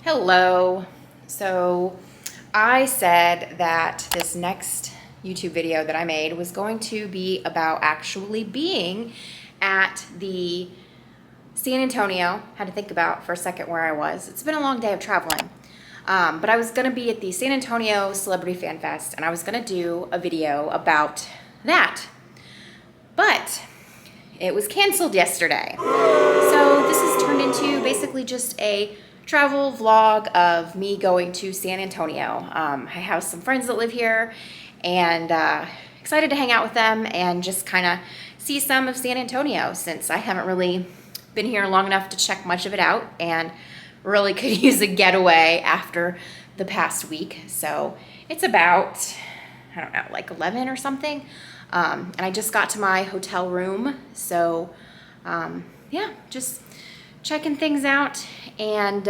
Hello. So I said that this next YouTube video that I made was going to be about actually being at the San Antonio. Had to think about for a second where I was. It's been a long day of traveling. But I was going to be at the San Antonio Celebrity Fan Fest, and I was going to do a video about that. But it was canceled yesterday. So this has turned into basically just a travel vlog of me going to San Antonio. I have some friends that live here, and excited to hang out with them and just kind of see some of San Antonio, since I haven't really been here long enough to check much of it out and really could use a getaway after the past week. So it's about, I don't know, like 11 or something. And I just got to my hotel room. So yeah, just checking things out, and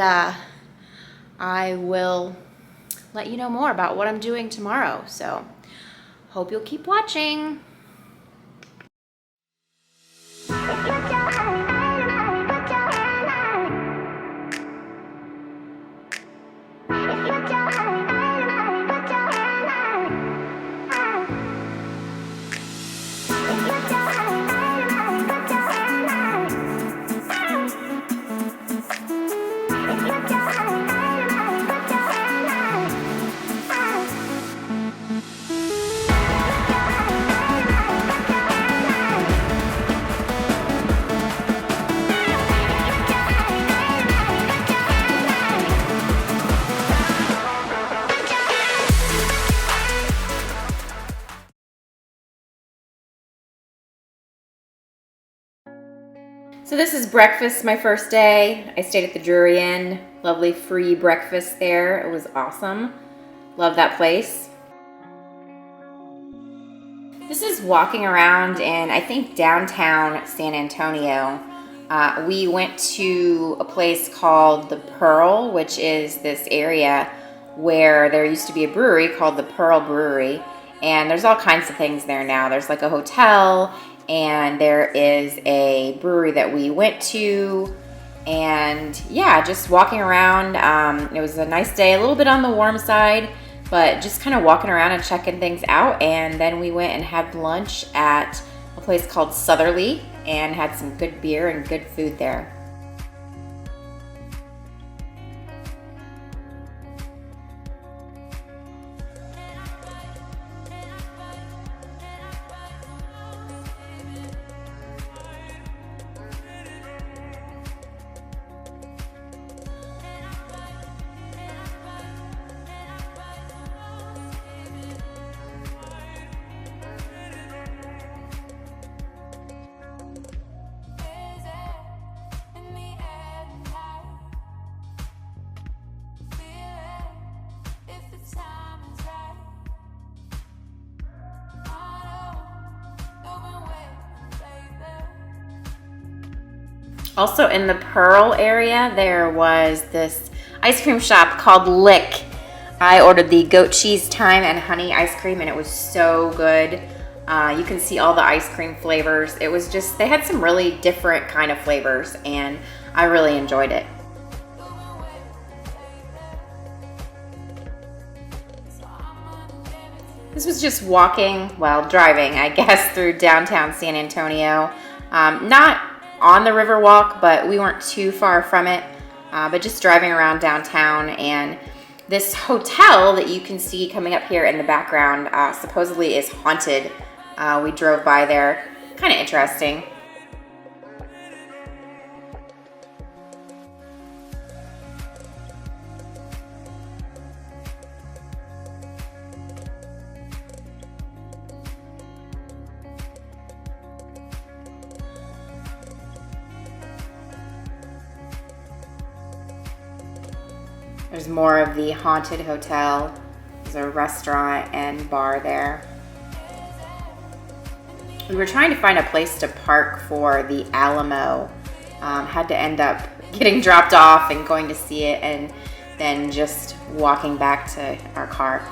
I will let you know more about what I'm doing tomorrow. So hope you'll keep watching. So this is breakfast, my first day. I stayed at the Drury Inn. Lovely free breakfast there. It was awesome. Love that place. This is walking around in, I think, downtown San Antonio. We went to a place called the Pearl, which is this area where there used to be a brewery called the Pearl Brewery. And there's all kinds of things there now. There's like a hotel, and there is a brewery that we went to, and yeah, just walking around. It was a nice day, a little bit on the warm side, but just kind of walking around and checking things out. And then we went and had lunch at a place called Southerly and had some good beer and good food there. Also in the Pearl area, there was this ice cream shop called Lick. I ordered the goat cheese, thyme, and honey ice cream, and it was so good. You can see all the ice cream flavors. It was just, they had some really different kind of flavors, and I really enjoyed it. This was just walking, well, driving, I guess, through downtown San Antonio. Not on the Riverwalk, but we weren't too far from it, but just driving around downtown. And this hotel that you can see coming up here in the background supposedly is haunted. We drove by there, kind of interesting. There's more of the haunted hotel. There's a restaurant and bar there. We were trying to find a place to park for the Alamo. Had to end up getting dropped off and going to see it, and then just walking back to our car.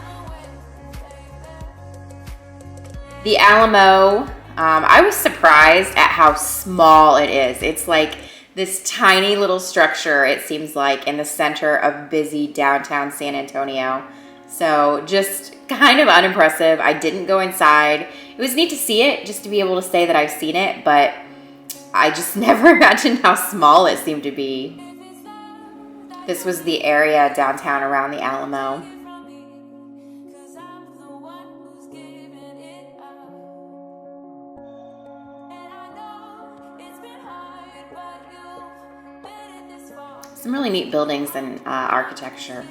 The Alamo I was surprised at how small it is. It's like this tiny little structure, it seems like, in the center of busy downtown San Antonio. So just kind of unimpressive. I didn't go inside. It was neat to see it, just to be able to say that I've seen it, but I just never imagined how small it seemed to be. This was the area downtown around the Alamo. Some really neat buildings and architecture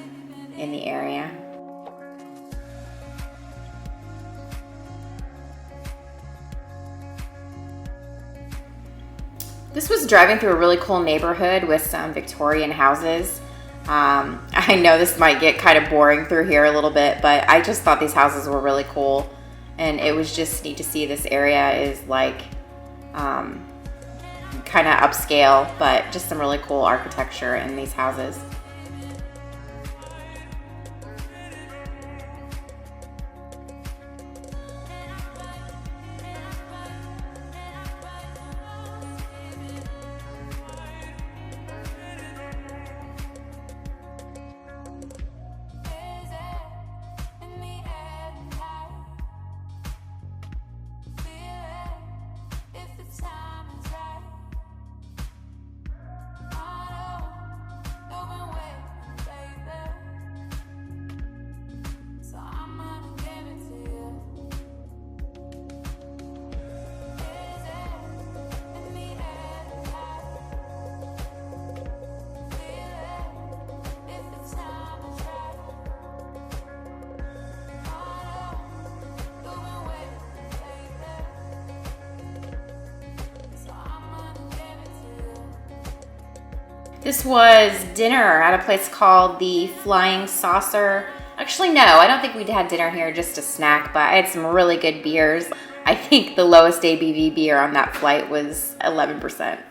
in the area. This was driving through a really cool neighborhood with some Victorian houses. I know this might get kind of boring through here a little bit, but I just thought these houses were really cool. And it was just neat to see this area is like kind of upscale, but just some really cool architecture in these houses. This was dinner at a place called the Flying Saucer. Actually, no, I don't think we had dinner here, just a snack, but I had some really good beers. I think the lowest ABV beer on that flight was 11%.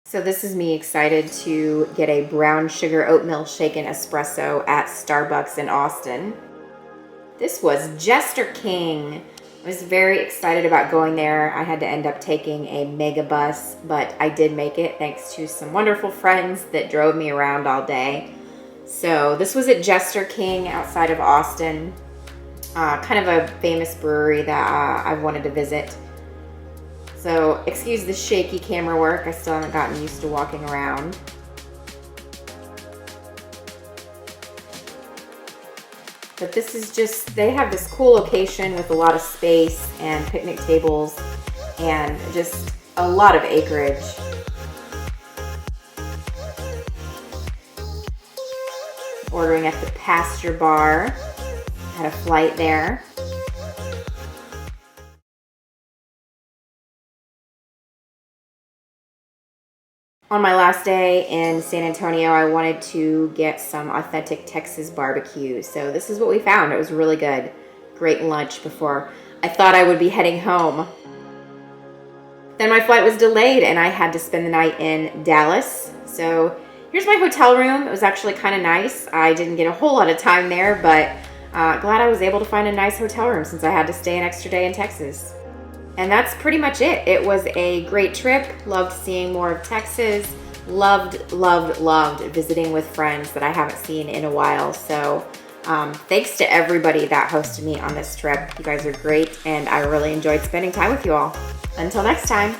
So this is me excited to get a brown sugar oatmeal shaken espresso at Starbucks in Austin. This was Jester King. I was very excited about going there. I had to end up taking a mega bus, but I did make it thanks to some wonderful friends that drove me around all day. So this was at Jester King outside of Austin, kind of a famous brewery that I've wanted to visit. So excuse the shaky camera work. I still haven't gotten used to walking around. But this is just, they have this cool location with a lot of space and picnic tables and just a lot of acreage. Ordering at the Pasture Bar. Had a flight there. On my last day in San Antonio, I wanted to get some authentic Texas barbecue. So this is what we found. It was really good. Great lunch before I thought I would be heading home. Then my flight was delayed and I had to spend the night in Dallas. So here's my hotel room. It was actually kind of nice. I didn't get a whole lot of time there, but glad I was able to find a nice hotel room since I had to stay an extra day in Texas. And that's pretty much it. It was a great trip. Loved seeing more of Texas. Loved visiting with friends that I haven't seen in a while. So thanks to everybody that hosted me on this trip. You guys are great, and I really enjoyed spending time with you all. Until next time.